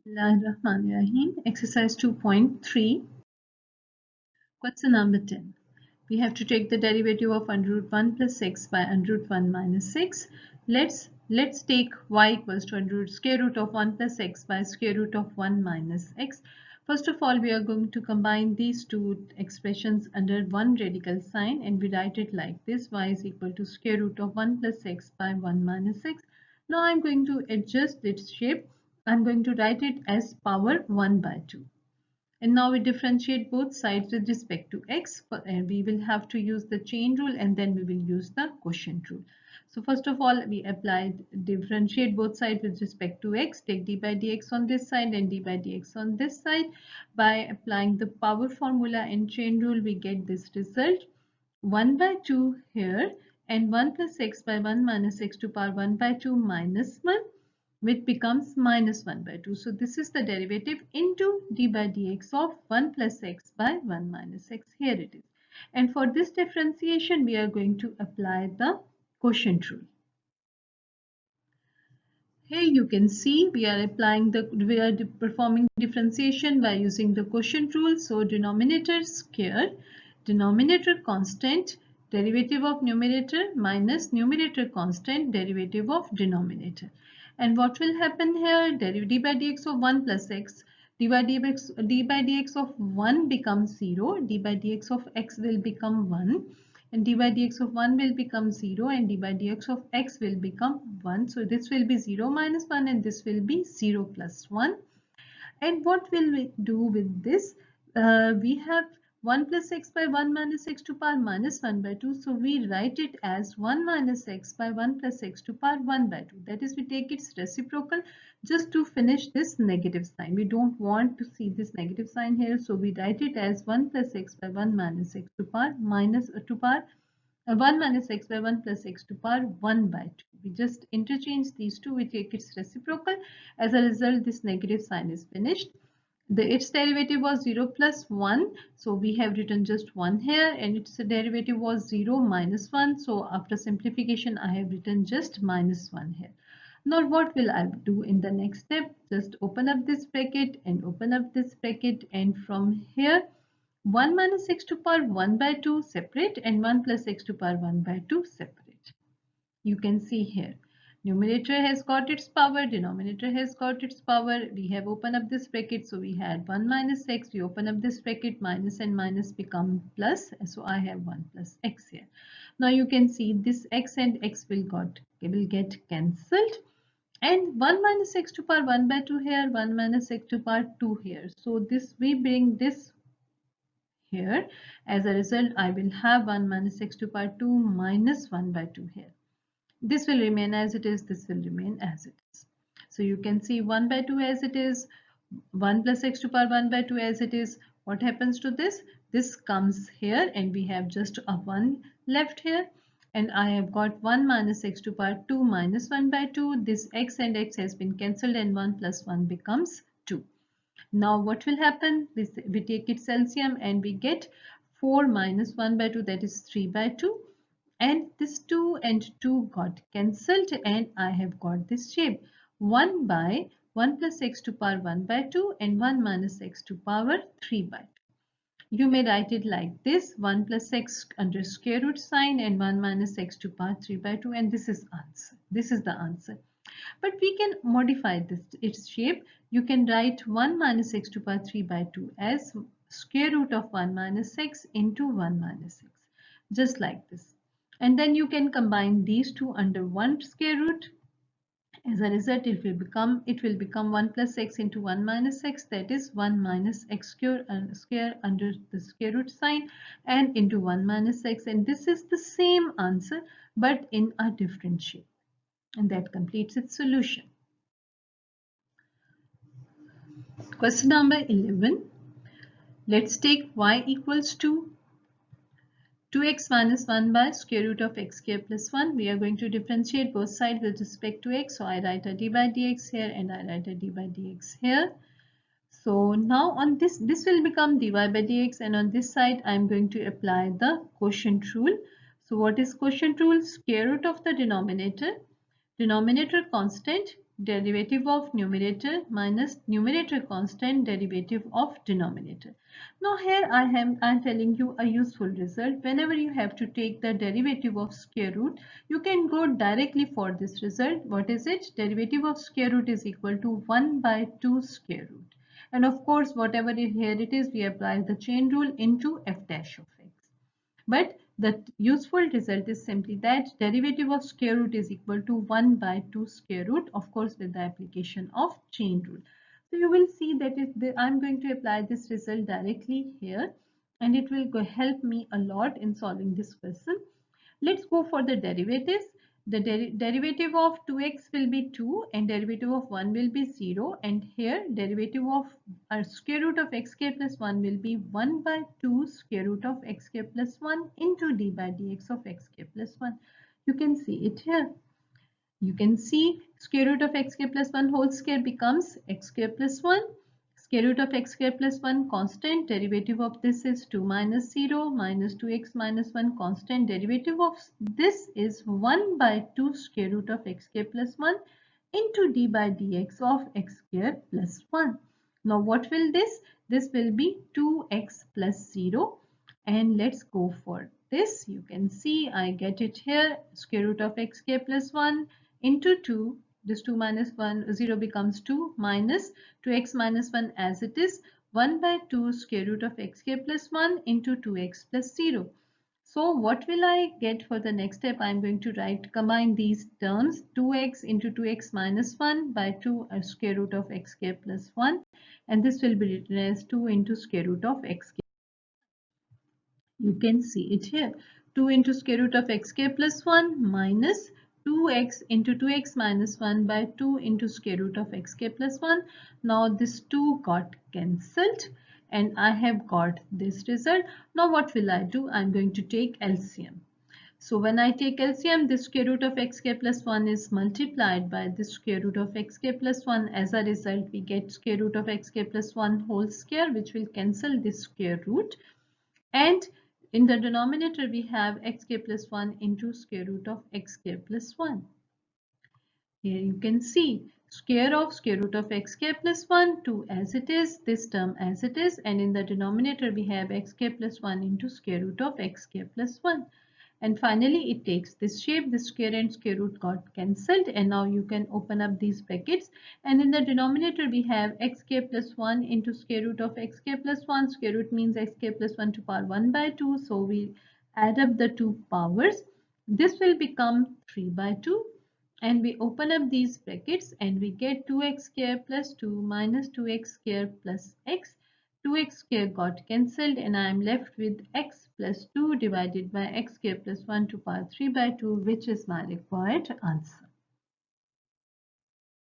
Bismillahirrahmanirrahim. Exercise 2.3. Question number 10. We have to take the derivative of under root 1 plus x by under root 1 minus 6. Let's take y equals to under root square root of 1 plus x by square root of 1 minus x. First of all, we are going to combine these two expressions under one radical sign, and we write it like this: y is equal to square root of 1 plus x by 1 minus x. Now I'm going to adjust its shape. I'm going to write it as power 1 by 2. And now we differentiate both sides with respect to x, and we will have to use the chain rule, and then we will use the quotient rule. So first of all, we differentiate both sides with respect to x. Take d by dx on this side and d by dx on this side. By applying the power formula and chain rule, we get this result: 1 by 2 here, and 1 plus x by 1 minus x to power 1 by 2 minus 1, which becomes minus 1 by 2. So this is the derivative into d by dx of 1 plus x by 1 minus x. Here it is. And for this differentiation, we are going to apply the quotient rule. Here you can see we are performing differentiation by using the quotient rule. So denominator square, denominator constant, derivative of numerator minus numerator constant, derivative of denominator. And what will happen here? d by dx of 1 plus x, d by dx of 1 becomes 0, d by dx of x will become 1, and d by dx of 1 will become 0, and d by dx of x will become 1. So this will be 0 minus 1, and this will be 0 plus 1. And what will we do with this? We have 1 plus x by 1 minus x to power minus 1 by 2. So we write it as 1 minus x by 1 plus x to power 1 by 2. That is, we take its reciprocal just to finish this negative sign. We don't want to see this negative sign here. So we write it as 1 plus x by 1 minus x to power 1 minus x by 1 plus x to power 1 by 2. We just interchange these two, we take its reciprocal. As a result, this negative sign is finished. Its derivative was 0 plus 1, so we have written just 1 here, and its derivative was 0 minus 1, so after simplification I have written just minus 1 here. Now what will I do in the next step? Just open up this bracket and open up this bracket, and from here 1 minus x to power 1 by 2 separate, and 1 plus x to power 1 by 2 separate. You can see here numerator has got its power, denominator has got its power. We have opened up this bracket, so we had 1 minus x. We open up this bracket, minus and minus become plus, so I have 1 plus x here. Now you can see this x and x will get cancelled, and 1 minus x to power 1 by 2 here, 1 minus x to power 2 here. So this, we bring this here. As a result, I will have 1 minus x to power 2 minus 1 by 2 here. This will remain as it is, this will remain as it is. So you can see 1 by 2 as it is, 1 plus x to power 1 by 2 as it is. What happens to this? This comes here, and we have just a 1 left here, and I have got 1 minus x to power 2 minus 1 by 2. This x and x has been cancelled, and 1 plus 1 becomes 2. Now what will happen? We take its LCM, and we get 4 minus 1 by 2, that is 3 by 2. And this 2 and 2 got cancelled, and I have got this shape: 1 by 1 plus x to power 1 by 2 and 1 minus x to power 3 by 2. You may write it like this: 1 plus x under square root sign and 1 minus x to power 3 by 2, and this is answer. This is the answer. But we can modify its shape. You can write 1 minus x to power 3 by 2 as square root of 1 minus x into 1 minus x, just like this. And then you can combine these two under one square root. As a result, it will become 1 plus x into 1 minus x, that is 1 minus x square under the square root sign and into 1 minus x, and this is the same answer but in a different shape, and that completes its solution. Question number 11. Let's take y equals to 2x minus 1 by square root of x square plus 1. We are going to differentiate both sides with respect to x. So I write a d by dx here, and I write a d by dx here. So now on this will become dy by dx, and on this side I am going to apply the quotient rule. So what is quotient rule? Square root of the denominator constant, derivative of numerator minus numerator constant derivative of denominator. Now here I am telling you a useful result. Whenever you have to take the derivative of square root, you can go directly for this result. What is it? Derivative of square root is equal to 1 by 2 square root. And of course, whatever here it is, we apply the chain rule into f dash of x. But the useful result is simply that derivative of square root is equal to 1 by 2 square root, of course with the application of chain rule. So you will see that I'm going to apply this result directly here, and it will help me a lot in solving this question. Let's go for the derivatives. The derivative of 2x will be 2 and derivative of 1 will be 0, and here derivative of square root of x square plus 1 will be 1 by 2 square root of x square plus 1 into d by dx of x square plus 1. You can see it here. You can see square root of x square plus 1 whole square becomes x square plus 1. Square root of x square plus 1 constant, derivative of this is 2 minus 0 minus 2x minus 1 constant, derivative of this is 1 by 2 square root of x square plus 1 into d by dx of x square plus 1. Now what will this? This will be 2x plus 0, and let's go for this. You can see I get it here, square root of x square plus 1 into 2. This 2 minus 1, 0 becomes 2 minus 2x minus 1 as it is, 1 by 2 square root of x square plus 1 into 2x plus 0. So what will I get for the next step? I am going to combine these terms, 2x into 2x minus 1 by 2 square root of x square plus 1, and this will be written as 2 into square root of x square. You can see it here, 2 into square root of x square plus 1 minus 2x into 2x minus 1 by 2 into square root of x square plus 1. Now this 2 got cancelled and I have got this result. Now what will I do? I'm going to take LCM. So when I take LCM, this square root of x square plus 1 is multiplied by the square root of x square plus 1. As a result, we get square root of x square plus 1 whole square, which will cancel this square root. And in the denominator, we have x square plus 1 into square root of x square plus 1. Here you can see square root of x square plus 1, 2 as it is, this term as it is, and in the denominator we have x square plus 1 into square root of x square plus 1. And finally it takes this shape, the square and square root got cancelled, and now you can open up these brackets, and in the denominator we have x square plus 1 into square root of x square plus 1. Square root means x square plus 1 to power 1 by 2, so we add up the two powers. This will become 3 by 2, and we open up these brackets and we get 2x square plus 2 minus 2x square plus x. 2x square got cancelled and I am left with x plus 2 divided by x square plus 1 to power 3 by 2, which is my required answer.